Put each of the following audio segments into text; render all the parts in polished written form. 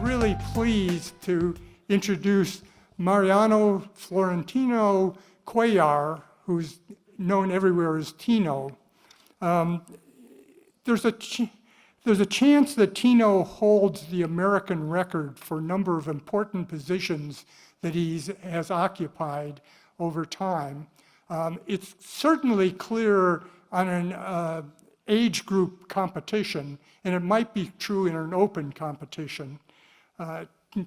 really pleased to introduce Mariano-Florentino Cuéllar, who's known everywhere as Tino. There's a chance that Tino holds the American record for a number of important positions that he has occupied over time. It's certainly clear on an age group competition, and it might be true in an open competition.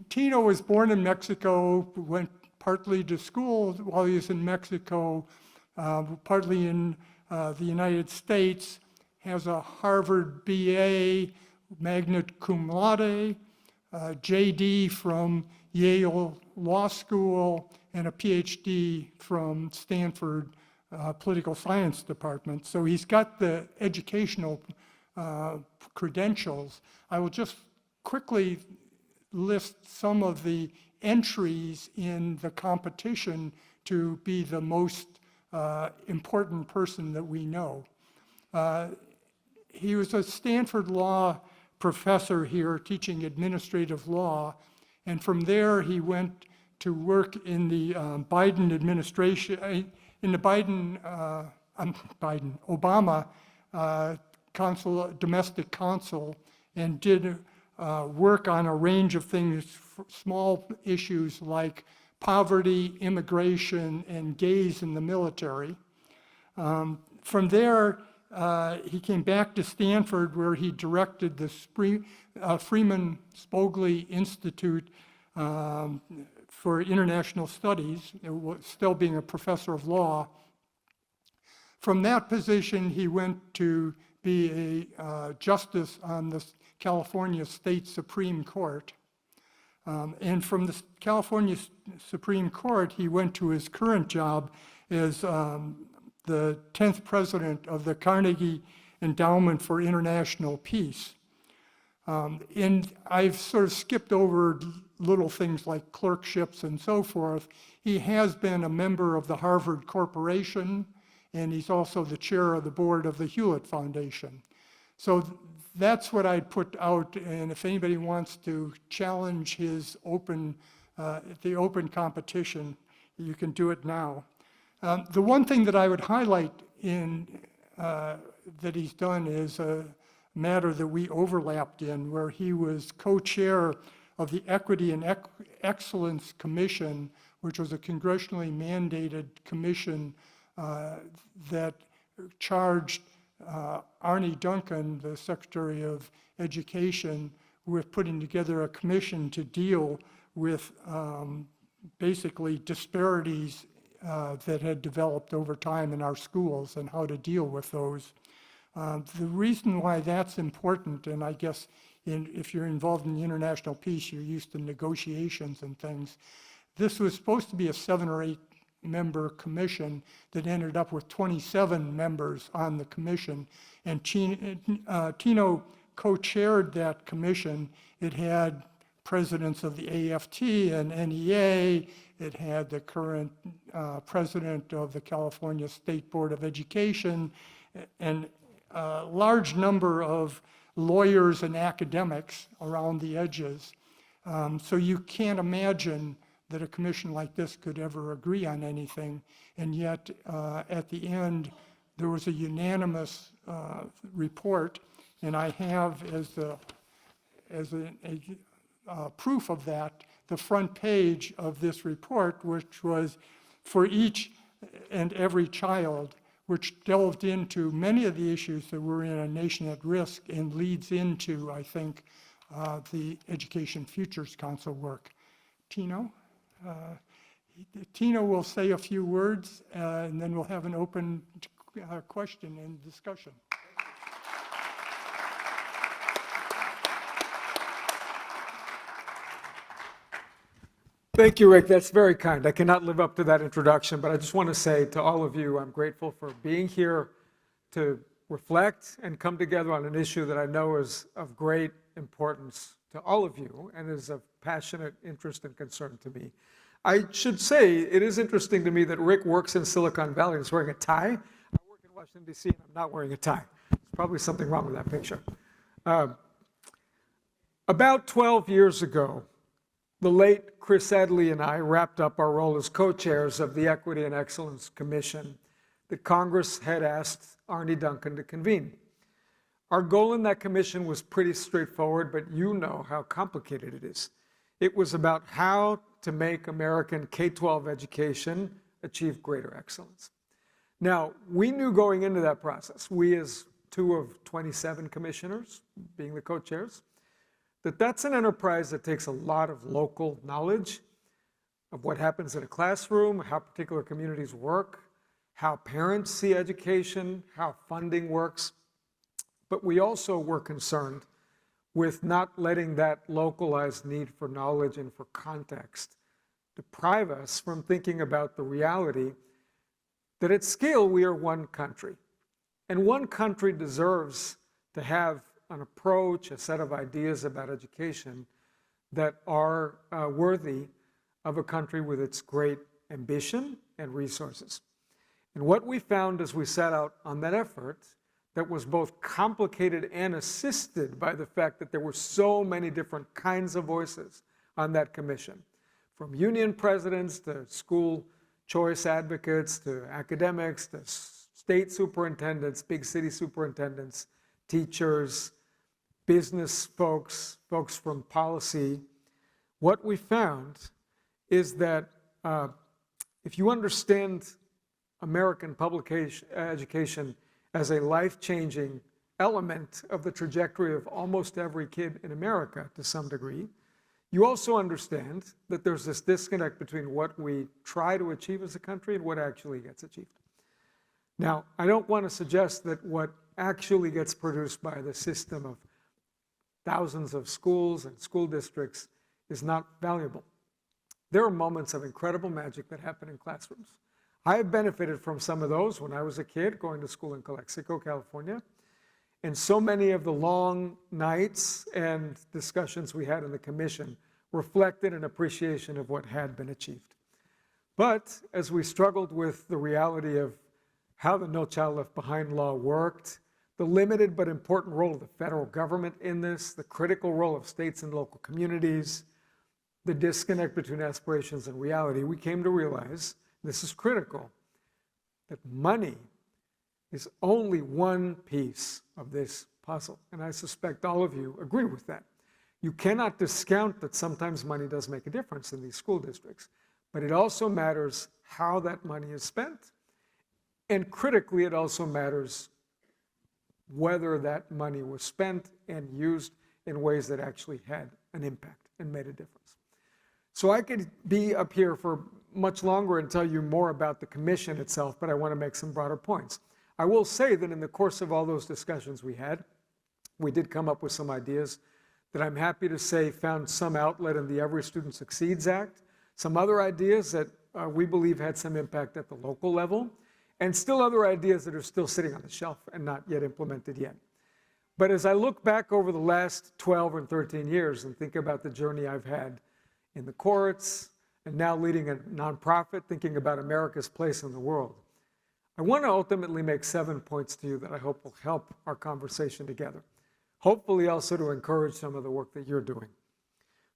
Tino was born in Mexico, went partly to school while he was in Mexico, partly in the United States, has a Harvard BA, magna cum laude, JD from Yale Law School, and a PhD from Stanford Political Science Department. So he's got the educational credentials. I will just quickly list some of the entries in the competition to be the most important person that we know. He was a Stanford Law professor here teaching administrative law, and from there he went to work in the Biden administration, in the Obama domestic consul, and did work on a range of things, small issues like poverty, immigration, and gays in the military. From there, he came back to Stanford, where he directed the Freeman Spogli Institute for International Studies, still being a professor of law. From that position, he went to be a justice on the California State Supreme Court. And from the California Supreme Court, he went to his current job as the 10th president of the Carnegie Endowment for International Peace. And I've sort of skipped over little things like clerkships and so forth. He has been a member of the Harvard Corporation, and he's also the chair of the board of the Hewlett Foundation. So that's what I'd put out, and if anybody wants to challenge his the open competition, you can do it now. The one thing that I would highlight that he's done is a matter that we overlapped in, where he was co-chair of the Equity and Excellence Commission, which was a congressionally mandated commission that charged Arne Duncan, the Secretary of Education, with putting together a commission to deal with basically disparities that had developed over time in our schools and how to deal with those. The reason why that's important, and I guess if you're involved in international peace, you're used to negotiations and things. This was supposed to be a 7 or 8 member commission that ended up with 27 members on the commission, and Tino co-chaired that commission. It had presidents of the AFT and NEA. It had the current president of the California State Board of Education, and a large number of lawyers and academics around the edges. So you can't imagine that a commission like this could ever agree on anything, and yet at the end there was a unanimous report, and I have as a proof of that the front page of this report, which was for each and every child, which delved into many of the issues that were in A Nation at Risk and leads into, I think, the Education Futures Council work. Tino? Tino will say a few words, and then we'll have an open question and discussion. Thank you, Rick. That's very kind. I cannot live up to that introduction, but I just want to say to all of you, I'm grateful for being here to reflect and come together on an issue that I know is of great importance to all of you and is of passionate interest and concern to me. I should say it is interesting to me that Rick works in Silicon Valley and is wearing a tie. I work in Washington, D.C., and I'm not wearing a tie. There's probably something wrong with that picture. About 12 years ago, the late Chris Edley and I wrapped up our role as co-chairs of the Equity and Excellence Commission that Congress had asked Arne Duncan to convene. Our goal in that commission was pretty straightforward, but you know how complicated it is. It was about how to make American K-12 education achieve greater excellence. Now, we knew going into that process, we as 2 of 27 commissioners, being the co-chairs, that's an enterprise that takes a lot of local knowledge of what happens in a classroom, how particular communities work, how parents see education, how funding works. But we also were concerned with not letting that localized need for knowledge and for context deprive us from thinking about the reality that at scale we are one country. And one country deserves to have an approach, a set of ideas about education that are worthy of a country with its great ambition and resources. And what we found as we set out on that effort that was both complicated and assisted by the fact that there were so many different kinds of voices on that commission, from union presidents to school choice advocates to academics to state superintendents, big city superintendents, teachers, business folks, folks from policy. What we found is that if you understand American public education as a life-changing element of the trajectory of almost every kid in America to some degree, you also understand that there's this disconnect between what we try to achieve as a country and what actually gets achieved. Now, I don't want to suggest that what actually gets produced by the system of thousands of schools and school districts is not valuable. There are moments of incredible magic that happen in classrooms. I have benefited from some of those when I was a kid going to school in Calexico, California. And so many of the long nights and discussions we had in the commission reflected an appreciation of what had been achieved. But as we struggled with the reality of how the No Child Left Behind law worked, the limited but important role of the federal government in this, the critical role of states and local communities, the disconnect between aspirations and reality, we came to realize, this is critical, that money is only one piece of this puzzle. And I suspect all of you agree with that. You cannot discount that sometimes money does make a difference in these school districts, but it also matters how that money is spent. And critically, it also matters whether that money was spent and used in ways that actually had an impact and made a difference. So I could be up here for much longer and tell you more about the commission itself, but I want to make some broader points. I will say that in the course of all those discussions we had, we did come up with some ideas that I'm happy to say found some outlet in the Every Student Succeeds Act, some other ideas that we believe had some impact at the local level, and still other ideas that are still sitting on the shelf and not yet implemented yet. But as I look back over the last 12 or 13 years and think about the journey I've had in the courts and now leading a nonprofit thinking about America's place in the world, I want to ultimately make 7 points to you that I hope will help our conversation together. Hopefully also to encourage some of the work that you're doing.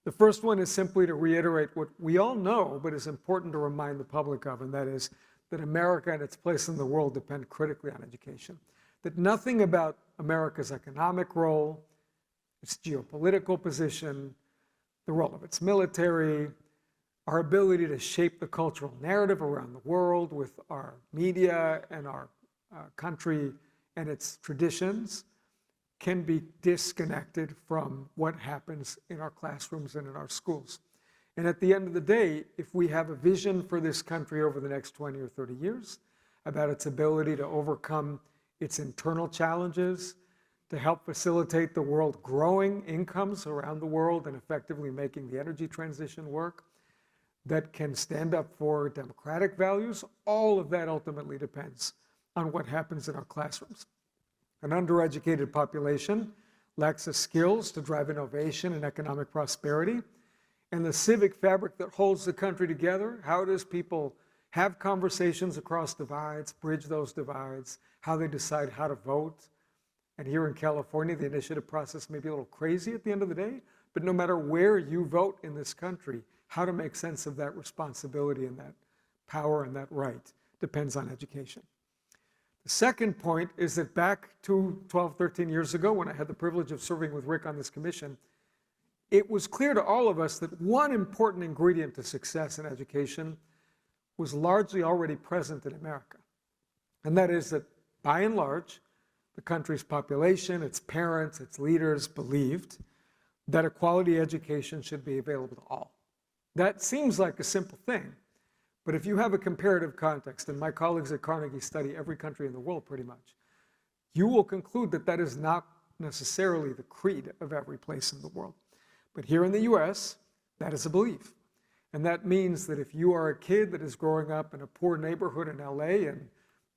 The first one is simply to reiterate what we all know, but is important to remind the public of, and that is that America and its place in the world depend critically on education. That nothing about America's economic role, its geopolitical position, the role of its military, our ability to shape the cultural narrative around the world with our media and our country and its traditions can be disconnected from what happens in our classrooms and in our schools. And at the end of the day, if we have a vision for this country over the next 20 or 30 years about its ability to overcome its internal challenges, to help facilitate the world growing incomes around the world and effectively making the energy transition work, that can stand up for democratic values, all of that ultimately depends on what happens in our classrooms. An undereducated population lacks the skills to drive innovation and economic prosperity. And the civic fabric that holds the country together, how does people have conversations across divides, bridge those divides, how they decide how to vote. And here in California, the initiative process may be a little crazy at the end of the day, But no matter where you vote in this country, how to make sense of that responsibility and that power and that right depends on education. The second point is that back 12, 13 years ago, when I had the privilege of serving with Rick on this commission, it was clear to all of us that one important ingredient to success in education was largely already present in America. And that is that, by and large, the country's population, its parents, its leaders believed that a quality education should be available to all. That seems like a simple thing, but if you have a comparative context, and my colleagues at Carnegie study every country in the world pretty much, you will conclude that that is not necessarily the creed of every place in the world. But here in the US, that is a belief. And that means that if you are a kid that is growing up in a poor neighborhood in LA, and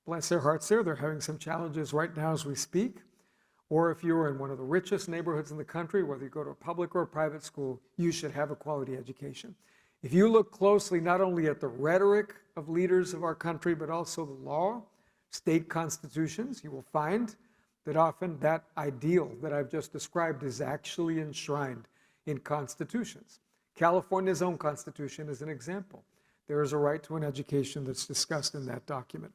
bless their hearts there, they're having some challenges right now as we speak, or if you're in one of the richest neighborhoods in the country, whether you go to a public or a private school, you should have a quality education. If you look closely not only at the rhetoric of leaders of our country, but also the law, state constitutions, you will find that often that ideal that I've just described is actually enshrined in constitutions. California's own constitution is an example. There is a right to an education that's discussed in that document.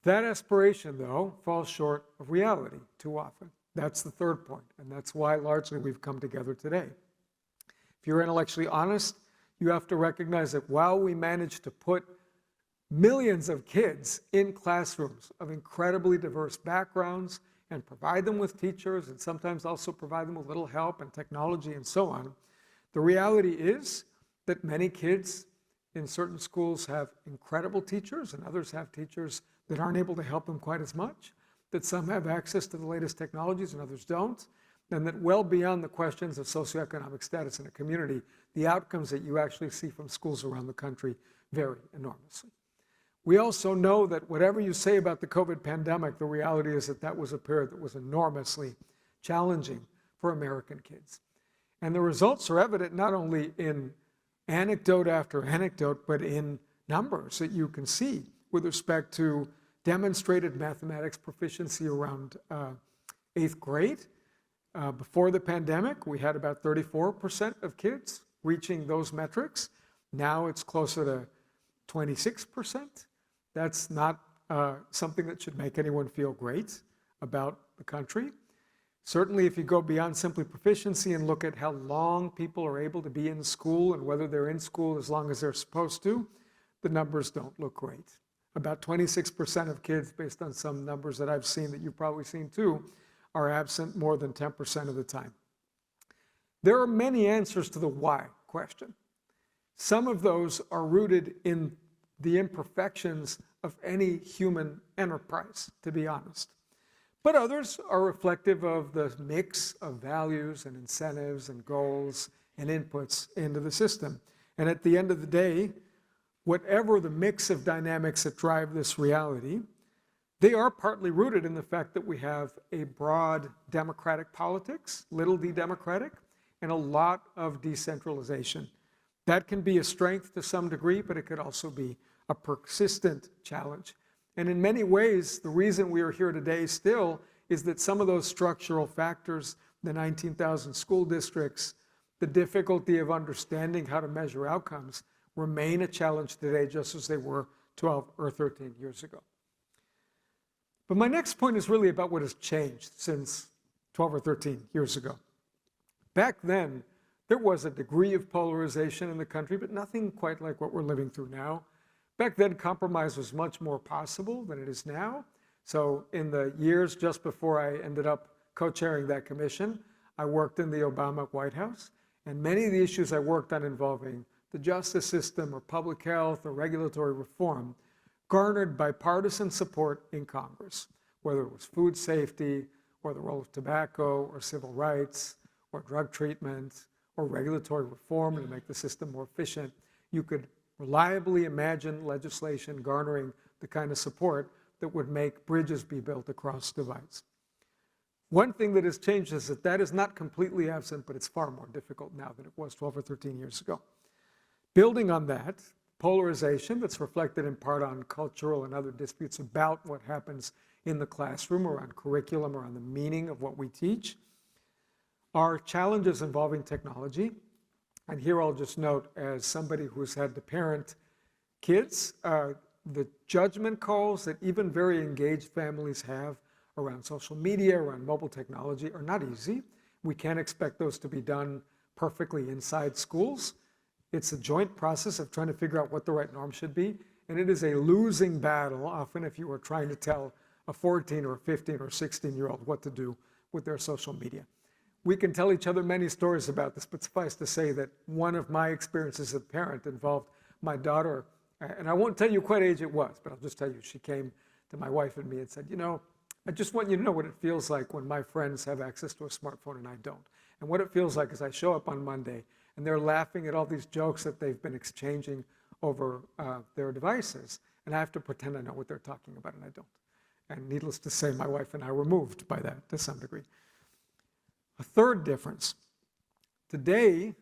That aspiration, though, falls short of reality too often. That's the third point, and that's why largely we've come together today. If you're intellectually honest, you have to recognize that while we managed to put millions of kids in classrooms of incredibly diverse backgrounds and provide them with teachers and sometimes also provide them with little help and technology and so on, the reality is that many kids in certain schools have incredible teachers and others have teachers that aren't able to help them quite as much, that some have access to the latest technologies and others don't, and that well beyond the questions of socioeconomic status in a community, the outcomes that you actually see from schools around the country vary enormously. We also know that whatever you say about the COVID pandemic, the reality is that that was a period that was enormously challenging for American kids. And the results are evident not only in anecdote after anecdote, but in numbers that you can see with respect to demonstrated mathematics proficiency around 8th grade. Before the pandemic, we had about 34% of kids reaching those metrics. Now it's closer to 26%. That's not something that should make anyone feel great about the country. Certainly, if you go beyond simply proficiency and look at how long people are able to be in school and whether they're in school as long as they're supposed to, the numbers don't look great. About 26% of kids, based on some numbers that I've seen that you've probably seen too, are absent more than 10% of the time. There are many answers to the why question. Some of those are rooted in the imperfections of any human enterprise, to be honest. But others are reflective of the mix of values and incentives and goals and inputs into the system. And at the end of the day, whatever the mix of dynamics that drive this reality, they are partly rooted in the fact that we have a broad democratic politics, little d democratic, and a lot of decentralization. That can be a strength to some degree, but it could also be a persistent challenge. And in many ways, the reason we are here today still is that some of those structural factors, the 19,000 school districts, the difficulty of understanding how to measure outcomes, remain a challenge today just as they were 12 or 13 years ago. But my next point is really about what has changed since 12 or 13 years ago. Back then, there was a degree of polarization in the country, but nothing quite like what we're living through now. Back then, compromise was much more possible than it is now. So in the years just before I ended up co-chairing that commission, I worked in the Obama White House, and many of the issues I worked on involving the justice system or public health or regulatory reform garnered bipartisan support in Congress, whether it was food safety or the role of tobacco or civil rights or drug treatment or regulatory reform to make the system more efficient. You could reliably imagine legislation garnering the kind of support that would make bridges be built across divides. One thing that has changed is that that is not completely absent, but it's far more difficult now than it was 12 or 13 years ago. Building on that, polarization that's reflected in part on cultural and other disputes about what happens in the classroom or on curriculum or on the meaning of what we teach, are challenges involving technology. And here I'll just note, as somebody who's had to parent kids, the judgment calls that even very engaged families have around social media, around mobile technology, are not easy. We can't expect those to be done perfectly inside schools. It's a joint process of trying to figure out what the right norm should be. And it is a losing battle, often, if you are trying to tell a 14 or 15 or 16-year-old what to do with their social media. We can tell each other many stories about this, but suffice to say that one of my experiences as a parent involved my daughter, and I won't tell you what age it was, but I'll just tell you, she came to my wife and me and said, I just want you to know what it feels like when my friends have access to a smartphone and I don't. And what it feels like is I show up on Monday and they're laughing at all these jokes that they've been exchanging over their devices, and I have to pretend I know what they're talking about, and I don't. And needless to say, my wife and I were moved by that to some degree. A third difference. Today,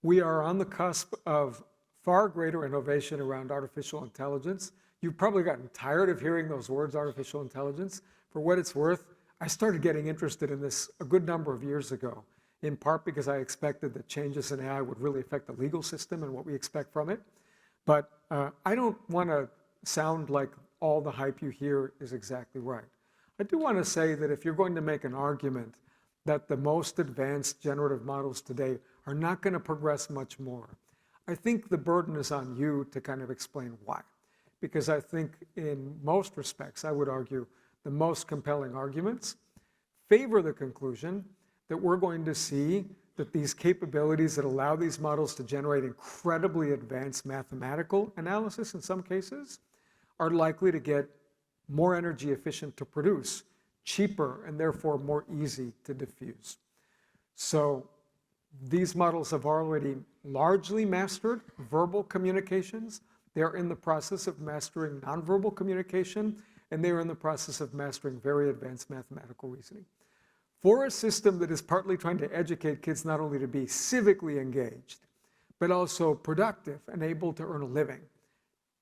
we are on the cusp of far greater innovation around artificial intelligence. You've probably gotten tired of hearing those words, artificial intelligence. For what it's worth, I started getting interested in this a good number of years ago, in part because I expected that changes in AI would really affect the legal system and what we expect from it. But I don't want to sound like all the hype you hear is exactly right. I do want to say that if you're going to make an argument that the most advanced generative models today are not going to progress much more, I think the burden is on you to kind of explain why. Because I think in most respects, I would argue the most compelling arguments favor the conclusion that we're going to see that these capabilities that allow these models to generate incredibly advanced mathematical analysis in some cases are likely to get more energy efficient to produce, cheaper, and therefore more easy to diffuse. So these models have already largely mastered verbal communications. They're in the process of mastering nonverbal communication, and they're in the process of mastering very advanced mathematical reasoning. For a system that is partly trying to educate kids not only to be civically engaged, but also productive and able to earn a living,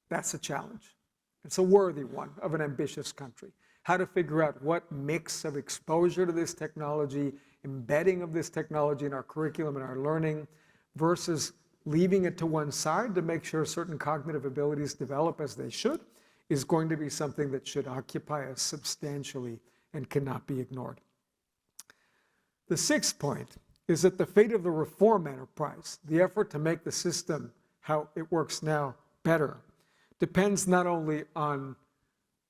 that's a challenge. It's a worthy one of an ambitious country. How to figure out what mix of exposure to this technology, embedding of this technology in our curriculum and our learning, versus leaving it to one side to make sure certain cognitive abilities develop as they should, is going to be something that should occupy us substantially and cannot be ignored. The sixth point is that the fate of the reform enterprise, the effort to make the system, how it works now, better, depends not only on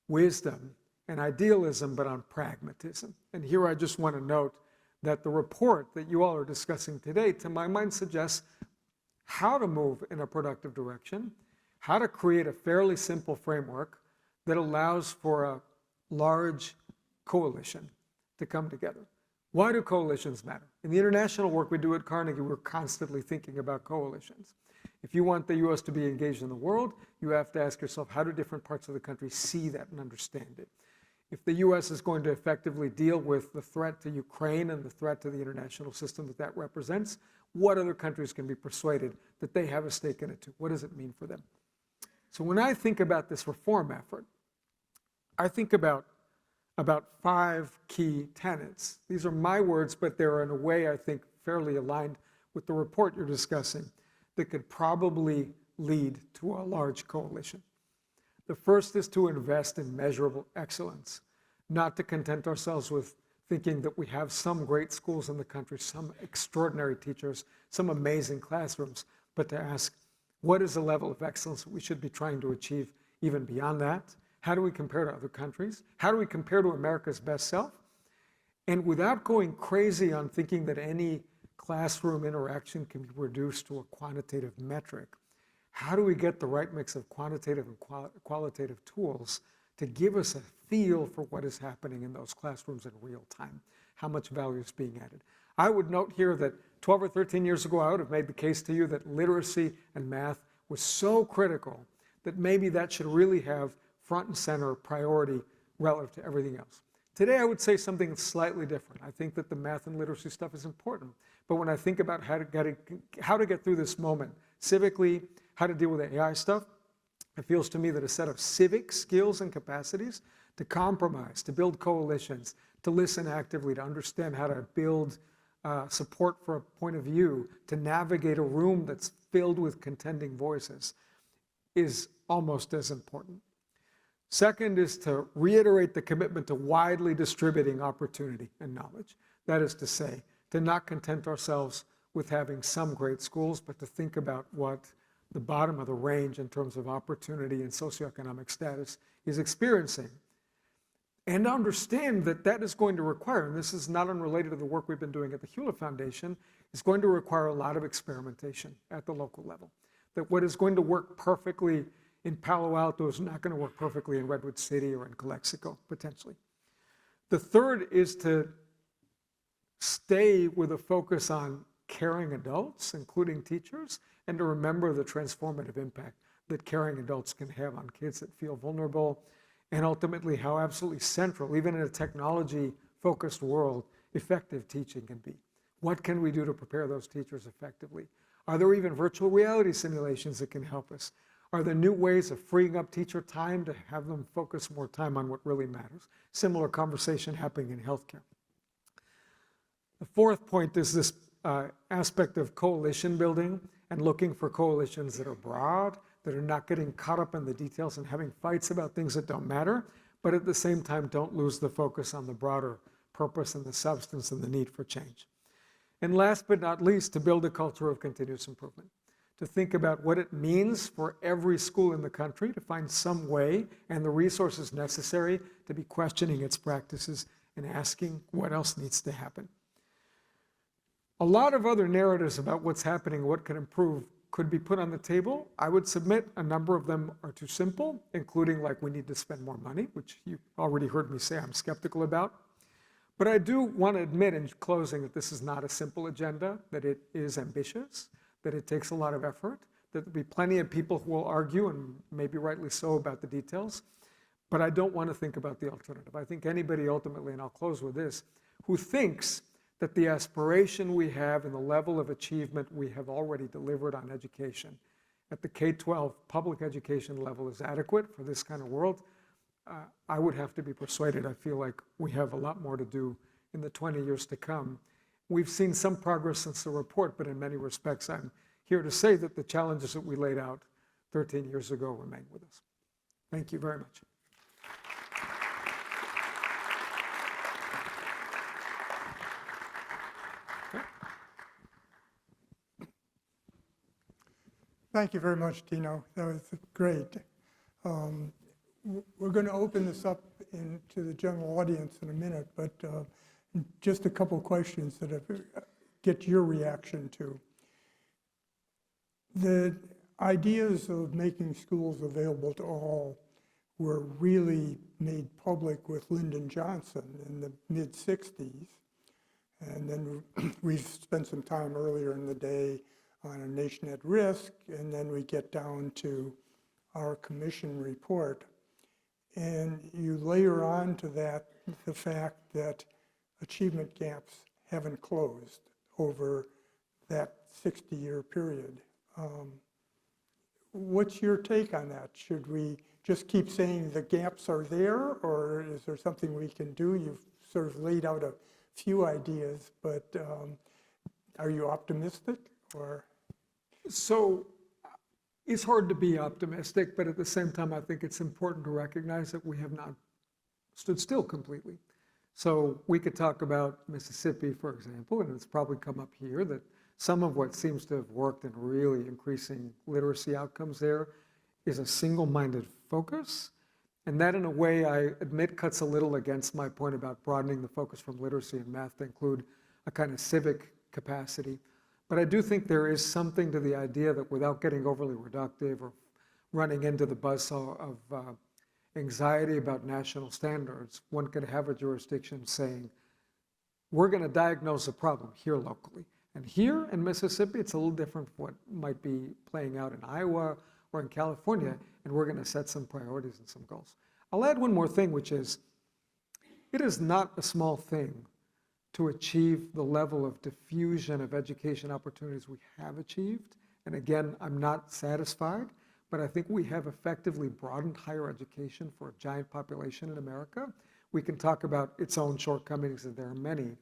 wisdom and idealism, but on pragmatism. And here I just want to note that the report that you all are discussing today, to my mind, suggests how to move in a productive direction, how to create a fairly simple framework that allows for a large coalition to come together. Why do coalitions matter? In the international work we do at Carnegie, we're constantly thinking about coalitions. If you want the US to be engaged in the world, you have to ask yourself, how do different parts of the country see that and understand it? If the US is going to effectively deal with the threat to Ukraine and the threat to the international system that that represents, what other countries can be persuaded that they have a stake in it too? What does it mean for them? So when I think about this reform effort, I think about 5 key tenets. These are my words, but they're in a way, I think, fairly aligned with the report you're discussing that could probably lead to a large coalition. The first is to invest in measurable excellence, not to content ourselves with thinking that we have some great schools in the country, some extraordinary teachers, some amazing classrooms, but to ask, what is the level of excellence that we should be trying to achieve even beyond that? How do we compare to other countries? How do we compare to America's best self? And without going crazy on thinking that any classroom interaction can be reduced to a quantitative metric, how do we get the right mix of quantitative and qualitative tools to give us a feel for what is happening in those classrooms in real time? How much value is being added? I would note here that 12 or 13 years ago, I would have made the case to you that literacy and math was so critical that maybe that should really have front and center priority relative to everything else. Today, I would say something slightly different. I think that the math and literacy stuff is important. But when I think about how to get through this moment civically, how to deal with the AI stuff, it feels to me that a set of civic skills and capacities to compromise, to build coalitions, to listen actively, to understand how to build support for a point of view to navigate a room that's filled with contending voices is almost as important. Second is to reiterate the commitment to widely distributing opportunity and knowledge. That is to say, to not content ourselves with having some great schools, but to think about what the bottom of the range in terms of opportunity and socioeconomic status is experiencing. And understand that that is going to require, and this is not unrelated to the work we've been doing at the Hewlett Foundation, is going to require a lot of experimentation at the local level. That what is going to work perfectly in Palo Alto is not going to work perfectly in Redwood City or in Calexico, potentially. The third is to stay with a focus on caring adults, including teachers, and to remember the transformative impact that caring adults can have on kids that feel vulnerable, and ultimately how absolutely central, even in a technology-focused world, effective teaching can be. What can we do to prepare those teachers effectively? Are there even virtual reality simulations that can help us? Are there new ways of freeing up teacher time to have them focus more time on what really matters? Similar conversation happening in healthcare. The fourth point is this aspect of coalition building and looking for coalitions that are broad, that are not getting caught up in the details and having fights about things that don't matter, but at the same time don't lose the focus on the broader purpose and the substance and the need for change. And last but not least, to build a culture of continuous improvement, to think about what it means for every school in the country to find some way and the resources necessary to be questioning its practices and asking what else needs to happen. A lot of other narratives about what's happening, what can improve, could be put on the table. I would submit a number of them are too simple, including like we need to spend more money, which you already heard me say I'm skeptical about. But I do want to admit in closing that this is not a simple agenda, that it is ambitious, that it takes a lot of effort, that there'll be plenty of people who will argue, and maybe rightly so, about the details. But I don't want to think about the alternative. I think anybody ultimately, and I'll close with this, who thinks that the aspiration we have and the level of achievement we have already delivered on education at the K-12 public education level is adequate for this kind of world, I would have to be persuaded. I feel like we have a lot more to do in the 20 years to come. We've seen some progress since the report, but in many respects, I'm here to say that the challenges that we laid out 13 years ago remain with us. Thank you very much. Thank you very much, Tino. That was great. We're going to open this up to the general audience in a minute, but just a couple of questions that I get your reaction to. The ideas of making schools available to all were really made public with Lyndon Johnson in the mid-60s. And then we've spent some time earlier in the day on a nation at risk, and then we get down to our commission report. And you layer on to that the fact that achievement gaps haven't closed over that 60-year period. What's your take on that? Should we just keep saying the gaps are there, or is there something we can do? You've sort of laid out a few ideas, but are you optimistic, or? So it's hard to be optimistic, but at the same time, I think it's important to recognize that we have not stood still completely. So we could talk about Mississippi, for example, and it's probably come up here that some of what seems to have worked in really increasing literacy outcomes there is a single-minded focus. And that, in a way, I admit cuts a little against my point about broadening the focus from literacy and math to include a kind of civic capacity. But I do think there is something to the idea that without getting overly reductive or running into the buzzsaw of anxiety about national standards, one could have a jurisdiction saying, we're going to diagnose a problem here locally. And here in Mississippi, it's a little different from what might be playing out in Iowa or in California, and we're going to set some priorities and some goals. I'll add one more thing, which is, it is not a small thing to achieve the level of diffusion of education opportunities we have achieved. And again, I'm not satisfied, but I think we have effectively broadened higher education for a giant population in America. We can talk about its own shortcomings, and there are many.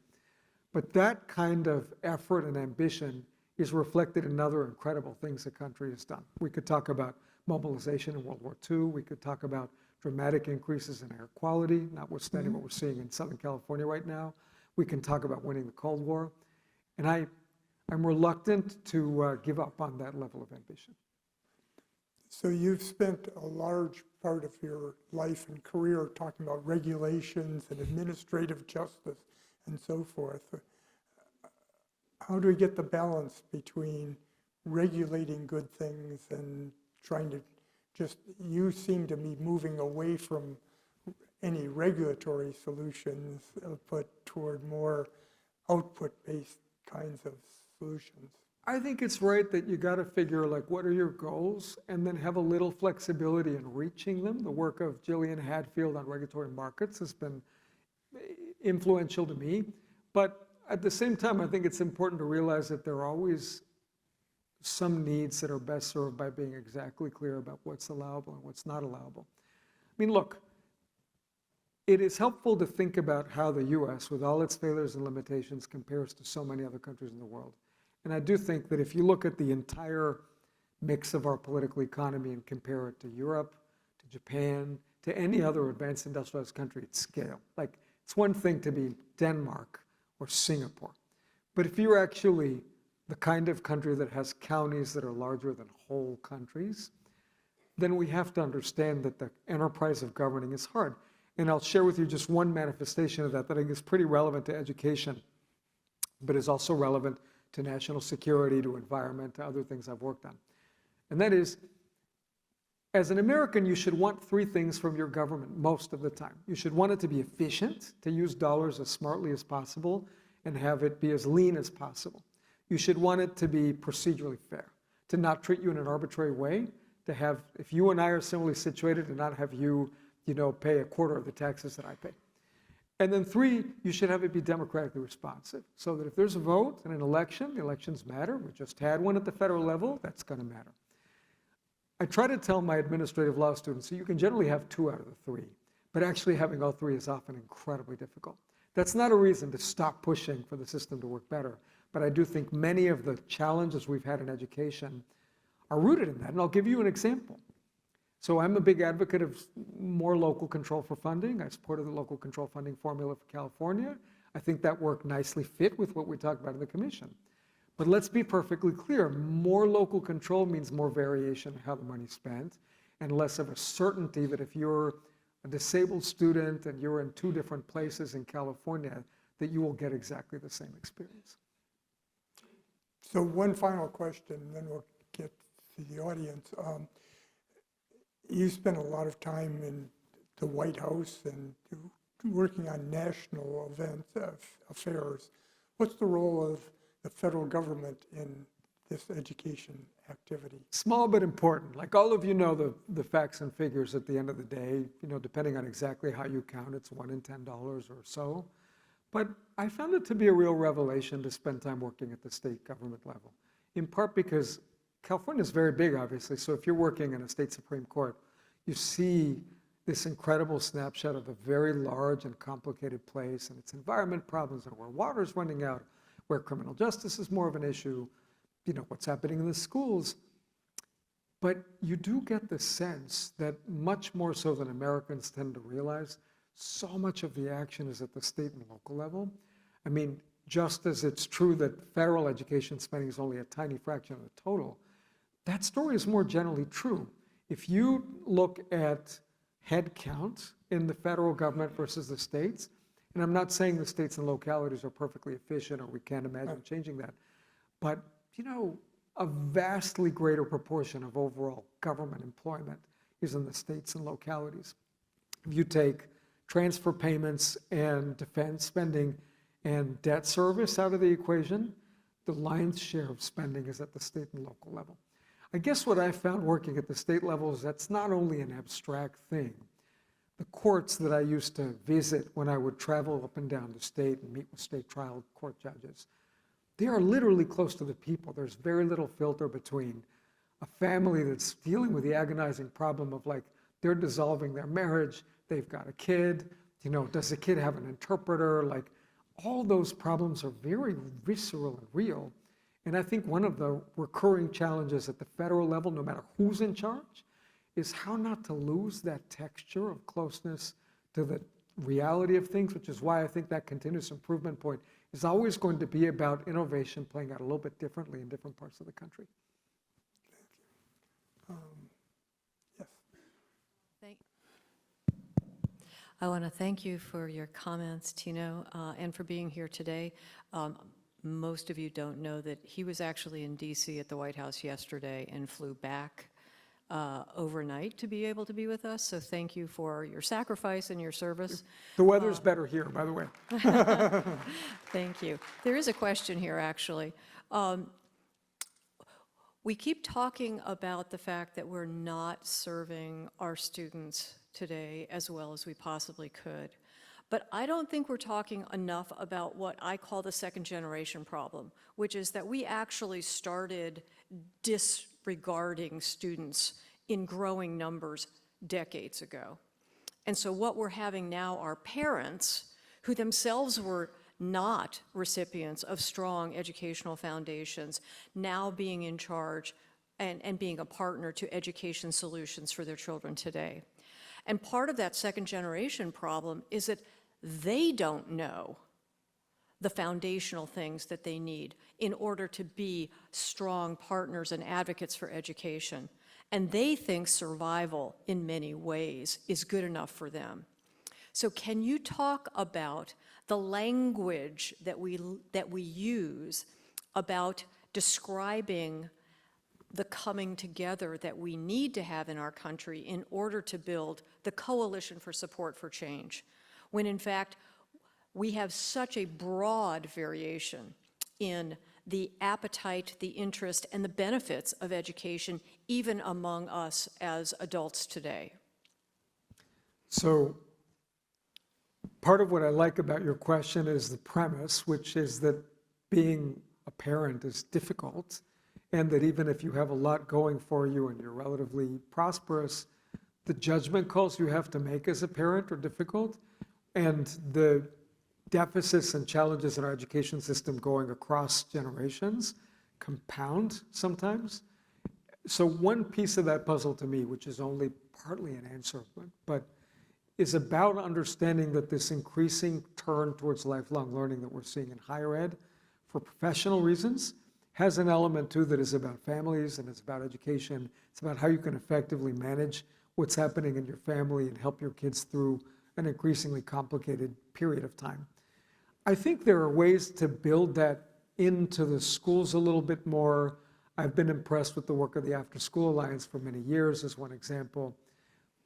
But that kind of effort and ambition is reflected in other incredible things the country has done. We could talk about mobilization in World War II. We could talk about dramatic increases in air quality, notwithstanding what we're seeing in Southern California right now. We can talk about winning the Cold War. And I'm reluctant to give up on that level of ambition. So you've spent a large part of your life and career talking about regulations and administrative justice and so forth. How do we get the balance between regulating good things and trying to you seem to be moving away from any regulatory solutions, but toward more output-based kinds of solutions? I think it's right that you got to figure like what are your goals and then have a little flexibility in reaching them. The work of Gillian Hadfield on regulatory markets has been influential to me. But at the same time, I think it's important to realize that there are always some needs that are best served by being exactly clear about what's allowable and what's not allowable. I mean, look, it is helpful to think about how the US, with all its failures and limitations, compares to so many other countries in the world. And I do think that if you look at the entire mix of our political economy and compare it to Europe, to Japan, to any other advanced industrialized country at scale, like it's one thing to be Denmark or Singapore. But if you're actually the kind of country that has counties that are larger than whole countries, then we have to understand that the enterprise of governing is hard. And I'll share with you just one manifestation of that I think is pretty relevant to education, but is also relevant to national security, to environment, to other things I've worked on. And that is, as an American, you should want three things from your government most of the time. You should want it to be efficient, to use dollars as smartly as possible, and have it be as lean as possible. You should want it to be procedurally fair, to not treat you in an arbitrary way, to have, if you and I are similarly situated, to not have you, pay a quarter of the taxes that I pay. And then three, you should have it be democratically responsive, so that if there's a vote in an election, the elections matter. We just had one at the federal level, that's going to matter. I try to tell my administrative law students, so you can generally have 2 out of the 3, but actually having all 3 is often incredibly difficult. That's not a reason to stop pushing for the system to work better, but I do think many of the challenges we've had in education are rooted in that, and I'll give you an example. So I'm a big advocate of more local control for funding. I supported the local control funding formula for California. I think that work nicely fit with what we talked about in the commission. But let's be perfectly clear, more local control means more variation in how the money's spent and less of a certainty that if you're a disabled student and you're in 2 different places in California, that you will get exactly the same experience. So one final question, and then we'll get to the audience. You spent a lot of time in the White House and working on national events, affairs. What's the role of the federal government in this education activity? Small but important. Like all of you know the facts and figures at the end of the day, depending on exactly how you count, it's $1 in $10 or so. But I found it to be a real revelation to spend time working at the state government level, in part because California is very big, obviously. So if you're working in a state Supreme Court, you see this incredible snapshot of a very large and complicated place and its environment problems and where water's running out, where criminal justice is more of an issue, what's happening in the schools. But you do get the sense that much more so than Americans tend to realize, so much of the action is at the state and local level. I mean, just as it's true that federal education spending is only a tiny fraction of the total, that story is more generally true. If you look at head count in the federal government versus the states, and I'm not saying the states and localities are perfectly efficient or we can't imagine changing that, but a vastly greater proportion of overall government employment is in the states and localities. If you take transfer payments and defense spending and debt service out of the equation, the lion's share of spending is at the state and local level. I guess what I found working at the state level is that's not only an abstract thing. The courts that I used to visit when I would travel up and down the state and meet with state trial court judges, they are literally close to the people. There's very little filter between a family that's dealing with the agonizing problem of like, they're dissolving their marriage, they've got a kid, does the kid have an interpreter? Like, all those problems are very visceral and real. And I think one of the recurring challenges at the federal level, no matter who's in charge, is how not to lose that texture of closeness to the reality of things, which is why I think that continuous improvement point is always going to be about innovation playing out a little bit differently in different parts of the country. Yes. I want to thank you for your comments, Tino, and for being here today. Most of you don't know that he was actually in DC at the White House yesterday and flew back overnight to be able to be with us. So thank you for your sacrifice and your service. The weather's better here, by the way. Thank you. There is a question here, actually. We keep talking about the fact that we're not serving our students today as well as we possibly could. But I don't think we're talking enough about what I call the second generation problem, which is that we actually started disregarding students in growing numbers decades ago. And so what we're having now are parents who themselves were not recipients of strong educational foundations now being in charge and being a partner to education solutions for their children today. And part of that second generation problem is that they don't know the foundational things that they need in order to be strong partners and advocates for education. And they think survival in many ways is good enough for them. So can you talk about the language that we use about describing the coming together that we need to have in our country in order to build the coalition for support for change, when in fact we have such a broad variation in the appetite, the interest, and the benefits of education, even among us as adults today? So part of what I like about your question is the premise, which is that being a parent is difficult, and that even if you have a lot going for you and you're relatively prosperous, the judgment calls you have to make as a parent are difficult, and the deficits and challenges in our education system going across generations compound sometimes. So one piece of that puzzle to me, which is only partly an answer, but is about understanding that this increasing turn towards lifelong learning that we're seeing in higher ed for professional reasons has an element too that is about families and it's about education. It's about how you can effectively manage what's happening in your family and help your kids through an increasingly complicated period of time. I think there are ways to build that into the schools a little bit more. I've been impressed with the work of the After School Alliance for many years as one example.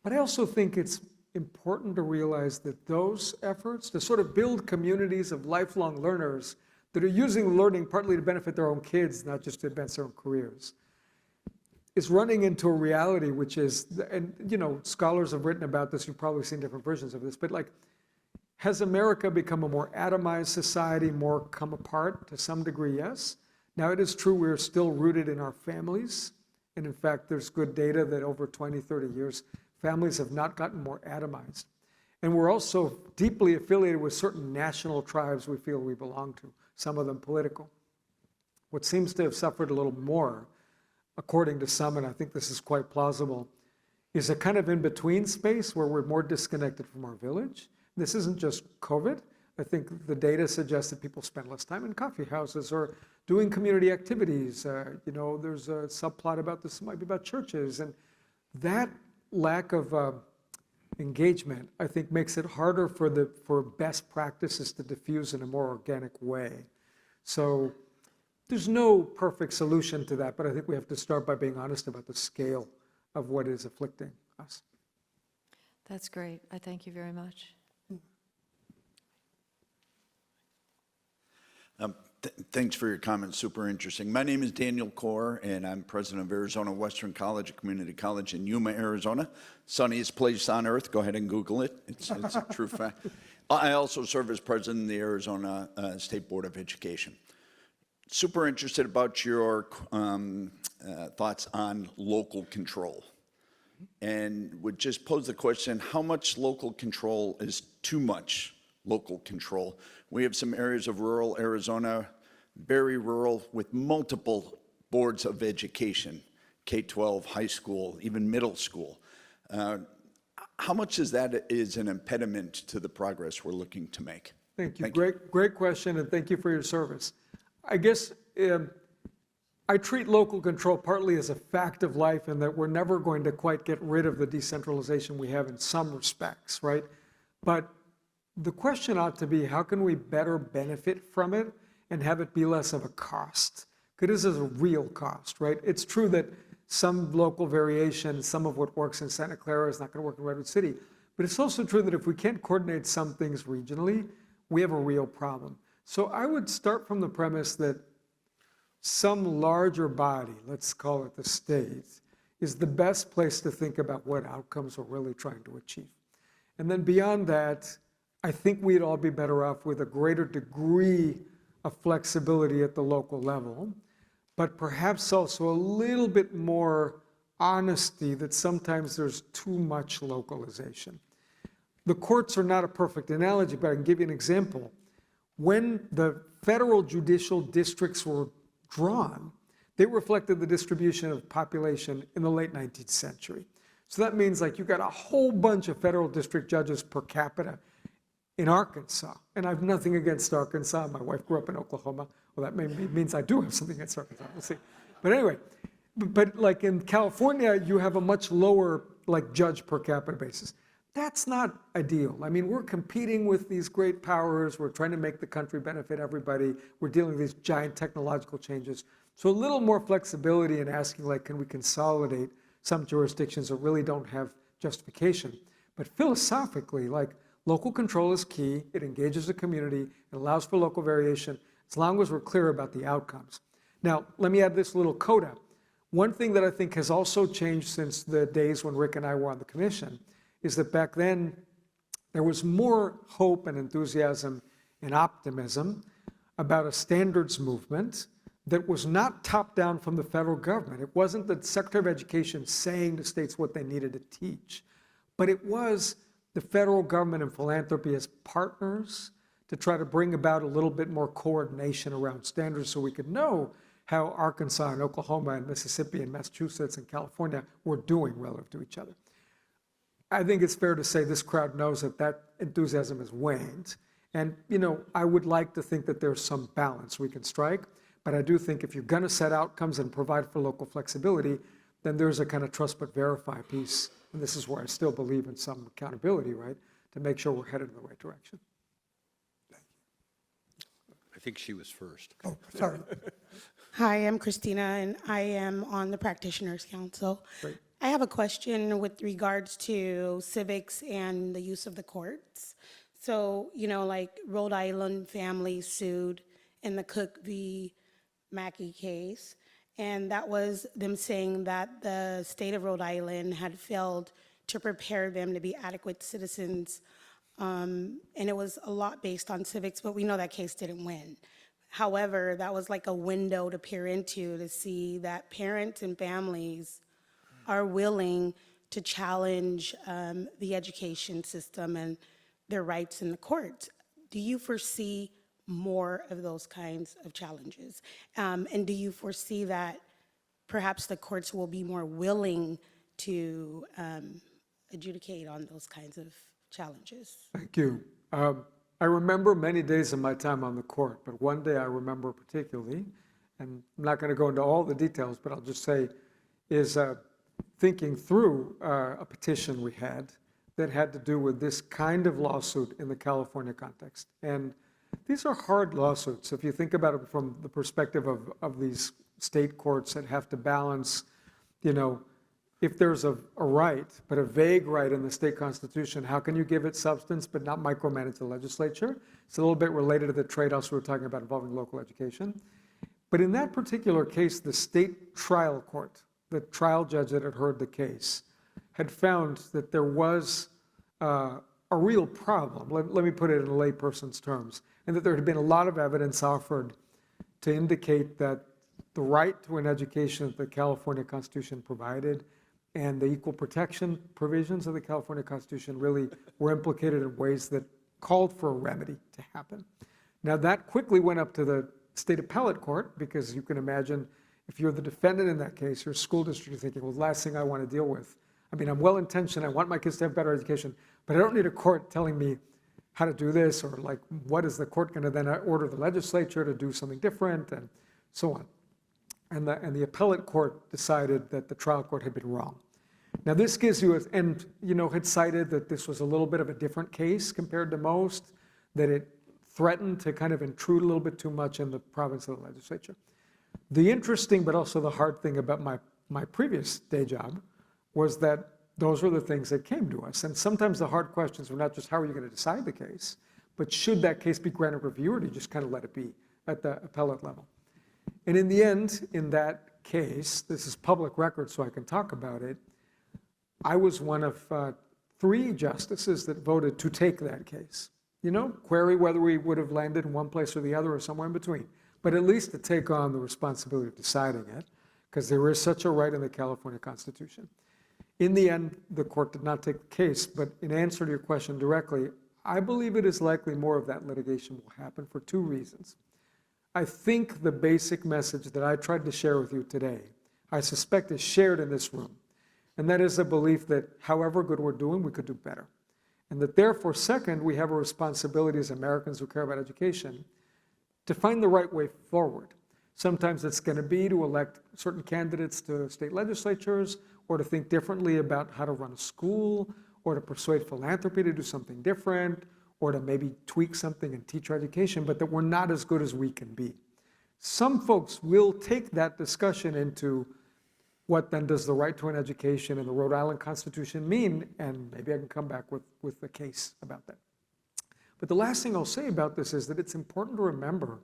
But I also think it's important to realize that those efforts to sort of build communities of lifelong learners that are using learning partly to benefit their own kids, not just to advance their own careers, is running into a reality which is, and you know, scholars have written about this, you've probably seen different versions of this, but like, has America become a more atomized society, more come apart? To some degree, yes. Now it is true we're still rooted in our families, and in fact there's good data that over 20, 30 years, families have not gotten more atomized. And we're also deeply affiliated with certain national tribes we feel we belong to, some of them political. What seems to have suffered a little more, according to some, and I think this is quite plausible, is a kind of in-between space where we're more disconnected from our village. This isn't just COVID. I think the data suggests that people spend less time in coffee houses or doing community activities. You know, there's a subplot about this, might be about churches. And that lack of engagement, I think, makes it harder for best practices to diffuse in a more organic way. So there's no perfect solution to that, but I think we have to start by being honest about the scale of what is afflicting us. That's great. I thank you very much. Thanks for your comments, super interesting. My name is Daniel Kaur, and I'm president of Arizona Western College, a community college in Yuma, Arizona. Sunniest place on earth, go ahead and Google it. It's a true fact. I also serve as president of the Arizona State Board of Education. Super interested about your thoughts on local control. And would just pose the question, how much local control is too much local control. We have some areas of rural Arizona, very rural, with multiple boards of education, K-12, high school, even middle school. How much is that is an impediment to the progress we're looking to make? Thank you. Great question, and thank you for your service. I guess I treat local control partly as a fact of life, and that we're never going to quite get rid of the decentralization we have in some respects, right? But the question ought to be, how can we better benefit from it and have it be less of a cost? Because this is a real cost, right? It's true that some local variation, some of what works in Santa Clara is not going to work in Redwood City. But it's also true that if we can't coordinate some things regionally, we have a real problem. So I would start from the premise that some larger body, let's call it the state, is the best place to think about what outcomes we're really trying to achieve. And then beyond that, I think we'd all be better off with a greater degree of flexibility at the local level, but perhaps also a little bit more honesty that sometimes there's too much localization. The courts are not a perfect analogy, but I can give you an example. When the federal judicial districts were drawn, they reflected the distribution of population in the late 19th century. So that means like you got a whole bunch of federal district judges per capita in Arkansas. And I have nothing against Arkansas. My wife grew up in Oklahoma. Well, that means I do have something against Arkansas. We'll see. But anyway, but like in California, you have a much lower like judge per capita basis. That's not ideal. I mean, we're competing with these great powers. We're trying to make the country benefit everybody. We're dealing with these giant technological changes. So a little more flexibility in asking, like, can we consolidate some jurisdictions that really don't have justification? But philosophically, like, local control is key. It engages the community. It allows for local variation, as long as we're clear about the outcomes. Now, let me add this little coda. One thing that I think has also changed since the days when Rick and I were on the commission is that back then, there was more hope and enthusiasm and optimism about a standards movement that was not top down from the federal government. It wasn't the Secretary of Education saying to states what they needed to teach, but it was the federal government and philanthropy as partners to try to bring about a little bit more coordination around standards so we could know how Arkansas and Oklahoma and Mississippi and Massachusetts and California were doing relative to each other. I think it's fair to say this crowd knows that that enthusiasm has waned. And, you know, I would like to think that there's some balance we can strike, but I do think if you're going to set outcomes and provide for local flexibility, then there's a kind of trust but verify piece. And this is where I still believe in some accountability, right, to make sure we're headed in the right direction. I think she was first. Oh, sorry. Hi, I'm Christina, and I am on the Practitioners Council. Great. I have a question with regards to civics and the use of the courts. So, you know, like Rhode Island family sued in the Cook v. Macke case, and that was them saying that the state of Rhode Island had failed to prepare them to be adequate citizens, and it was a lot based on civics, but we know that case didn't win. However, that was like a window to peer into to see that parents and families are willing to challenge the education system and their rights in the courts. Do you foresee more of those kinds of challenges? And do you foresee that perhaps the courts will be more willing to adjudicate on those kinds of challenges? Thank you. I remember many days of my time on the court, but one day I remember particularly, and I'm not going to go into all the details, but I'll just say, is thinking through a petition we had that had to do with this kind of lawsuit in the California context. And these are hard lawsuits. If you think about it from the perspective of these state courts that have to balance, you know, if there's a right, but a vague right in the state constitution, how can you give it substance but not micromanage the legislature? It's a little bit related to the trade-offs we were talking about involving local education. But in that particular case, the state trial court, the trial judge that had heard the case, had found that there was a real problem, let me put it in a layperson's terms, and that there had been a lot of evidence offered to indicate that the right to an education that the California Constitution provided and the equal protection provisions of the California Constitution really were implicated in ways that called for a remedy to happen. Now that quickly went up to the state appellate court, because you can imagine if you're the defendant in that case, your school district, you're thinking, well, the last thing I want to deal with. I mean, I'm well-intentioned, I want my kids to have better education, but I don't need a court telling me how to do this, or like, what is the court going to then order the legislature to do something different, and so on. And the appellate court decided that the trial court had been wrong. Now this gives you, and had cited that this was a little bit of a different case compared to most, that it threatened to kind of intrude a little bit too much in the province of the legislature. The interesting but also the hard thing about my previous day job was that those were the things that came to us. And sometimes the hard questions were not just how are you going to decide the case, but should that case be granted review, or do you just kind of let it be at the appellate level? And in the end, in that case, this is public record so I can talk about it, I was one of 3 justices that voted to take that case. Query whether we would have landed in one place or the other or somewhere in between, but at least to take on the responsibility of deciding it, because there is such a right in the California Constitution. In the end, the court did not take the case, but in answer to your question directly, I believe it is likely more of that litigation will happen for 2 reasons. I think the basic message that I tried to share with you today, I suspect is shared in this room, and that is a belief that however good we're doing, we could do better. And that therefore, second, we have a responsibility as Americans who care about education to find the right way forward. Sometimes it's going to be to elect certain candidates to state legislatures, or to think differently about how to run a school, or to persuade philanthropy to do something different, or to maybe tweak something in teacher education, but that we're not as good as we can be. Some folks will take that discussion into what then does the right to an education and the Rhode Island Constitution mean, and maybe I can come back with a case about that. But the last thing I'll say about this is that it's important to remember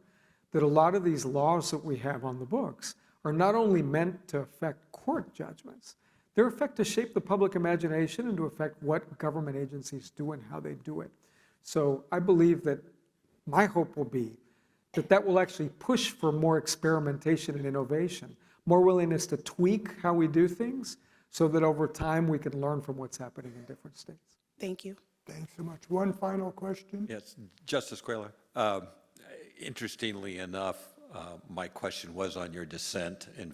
that a lot of these laws that we have on the books are not only meant to affect court judgments, they're effect to shape the public imagination and to affect what government agencies do and how they do it. So I believe that my hope will be that that will actually push for more experimentation and innovation, more willingness to tweak how we do things, so that over time we can learn from what's happening in different states. Thank you. Thanks so much. One final question? Yes, Justice Cuéllar. Interestingly enough, my question was on your dissent in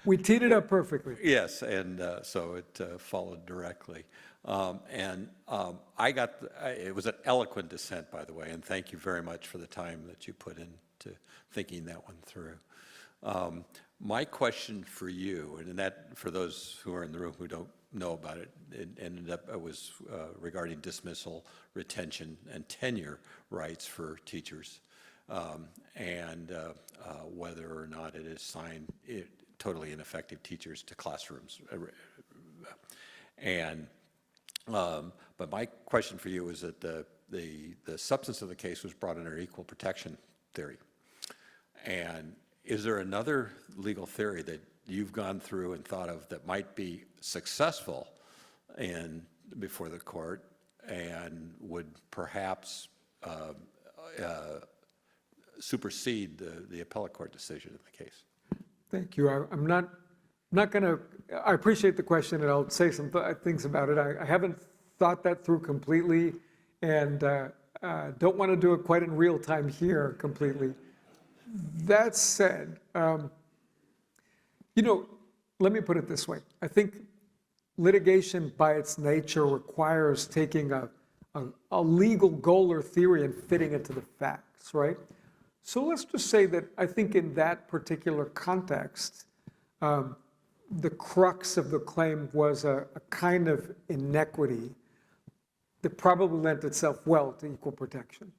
We teed it up perfectly. Yes, and so it followed directly. It was an eloquent dissent, by the way, and thank you very much for the time that you put into thinking that one through. My question for you, and that for those who are in the room who don't know about it, it was regarding dismissal, retention, and tenure rights for teachers, and whether or not it assigned totally ineffective teachers to classrooms. But my question for you is that the substance of the case was brought under equal protection theory. And is there another legal theory that you've gone through and thought of that might be successful before the court and would perhaps supersede the appellate court decision in the case? Thank you. I'm not going to, I appreciate the question, and I'll say some things about it. I haven't thought that through completely, and don't want to do it quite in real time here completely. That said, let me put it this way. I think litigation by its nature requires taking a legal goal or theory and fitting it to the facts, right? So let's just say that I think in that particular context, the crux of the claim was a kind of inequity that probably lent itself well to equal protection.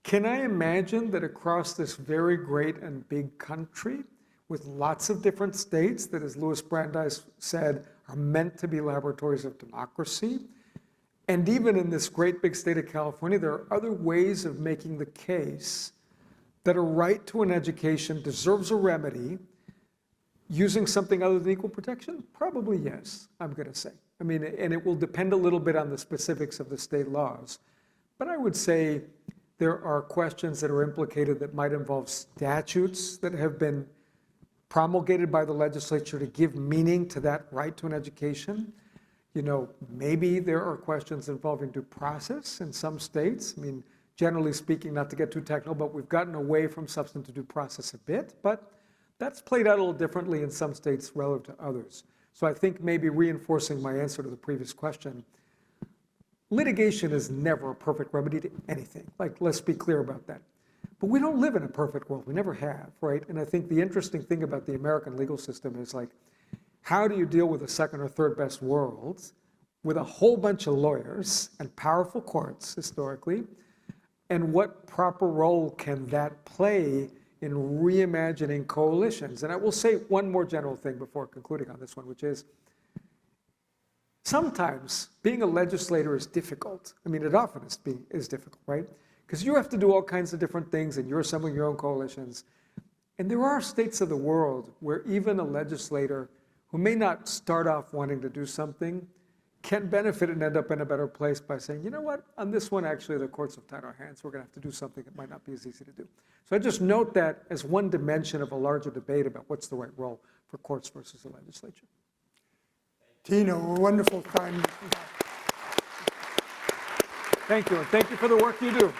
Can I imagine that across this very great and big country, with lots of different states that, as Louis Brandeis said, are meant to be laboratories of democracy, and even in this great big state of California, there are other ways of making the case that a right to an education deserves a remedy using something other than equal protection? Probably yes, I'm going to say. I mean, and it will depend a little bit on the specifics of the state laws. But I would say there are questions that are implicated that might involve statutes that have been promulgated by the legislature to give meaning to that right to an education. Maybe there are questions involving due process in some states. I mean, generally speaking, not to get too technical, but we've gotten away from substantive due process a bit, but that's played out a little differently in some states relative to others. So I think maybe reinforcing my answer to the previous question, litigation is never a perfect remedy to anything. Like, let's be clear about that. But we don't live in a perfect world. We never have, right? And I think the interesting thing about the American legal system is like, how do you deal with a second or third best world with a whole bunch of lawyers and powerful courts historically? And what proper role can that play in reimagining coalitions? And I will say one more general thing before concluding on this one, which is sometimes being a legislator is difficult. I mean, it often is difficult, right? Because you have to do all kinds of different things and you're assembling your own coalitions. And there are states of the world where even a legislator who may not start off wanting to do something can benefit and end up in a better place by saying, you know what, on this one, actually, the courts have tied our hands. We're going to have to do something that might not be as easy to do. So I just note that as one dimension of a larger debate about what's the right role for courts versus the legislature. Tino, a wonderful time. Thank you, and thank you for the work you do.